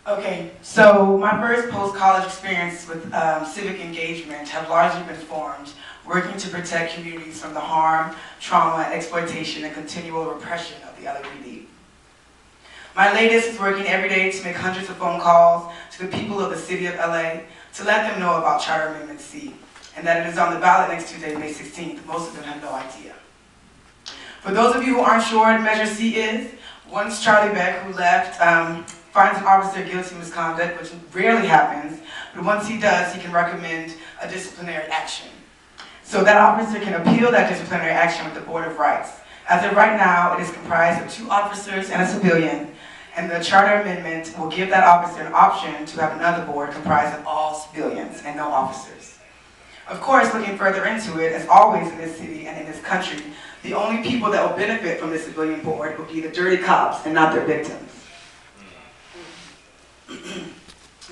Okay, so my first post-college experience with civic engagement have largely been formed working to protect communities from the harm, trauma, exploitation, and continual repression of the LAPD. My latest is working every day to make hundreds of phone calls to the people of the city of LA to let them know about Charter Amendment C, and that it is on the ballot next Tuesday, May 16th. Most of them have no idea. For those of you who aren't sure what Measure C is, once Charlie Beck, who left, finds an officer guilty of misconduct, which rarely happens, but once he does, he can recommend a disciplinary action. So that officer can appeal that disciplinary action with the Board of Rights. As of right now, it is comprised of 2 officers and a civilian, and the Charter Amendment will give that officer an option to have another board comprised of all civilians and no officers. Of course, looking further into it, as always in this city and in this country, the only people that will benefit from the civilian board will be the dirty cops and not their victims.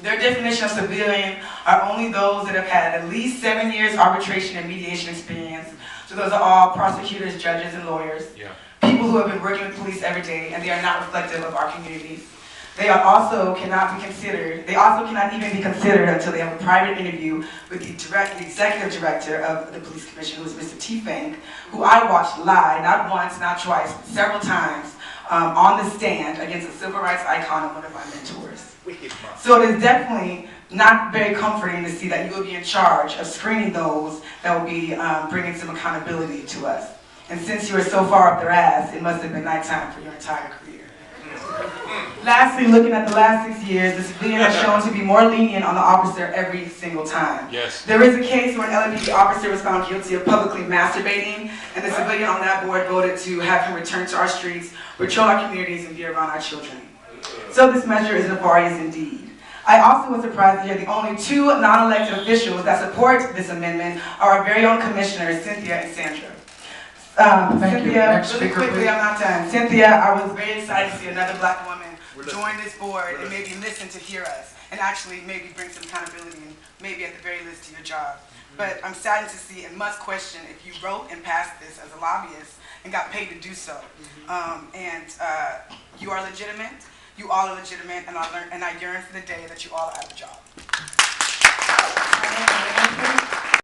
Their definition of civilian are only those that have had at least 7 years arbitration and mediation experience. So those are all prosecutors, judges, and lawyers. Yeah. People who have been working with police every day, and they are not reflective of our communities. They also cannot be considered, they also cannot even be considered until they have a private interview with the executive director of the police commission, who is Mr. T. Fink, who I watched lie, not once, not twice, but several times, on the stand against a civil rights icon and one of my mentors. So it is definitely not very comforting to see that you will be in charge of screening those that will be bringing some accountability to us. And since you are so far up their ass, it must have been nighttime for your entire career. Lastly, looking at the last 6 years, the civilian has shown to be more lenient on the officer every single time. Yes. There is a case where an LAPD officer was found guilty of publicly masturbating, and the civilian on that board voted to have him return to our streets, patrol our communities, and be around our children. So this measure is nefarious indeed. I also was surprised to hear the only 2 non-elected officials that support this amendment are our very own commissioners, Cynthia and Sandra. Cynthia, really quickly, I'm not done. Cynthia, I was very excited to see another black woman join this board and maybe listen to hear us, and actually maybe bring some accountability and maybe at the very least to your job. But I'm saddened to see and must question if you wrote and passed this as a lobbyist and got paid to do so. You are legitimate, you all are legitimate, and I yearn for the day that you all have a job.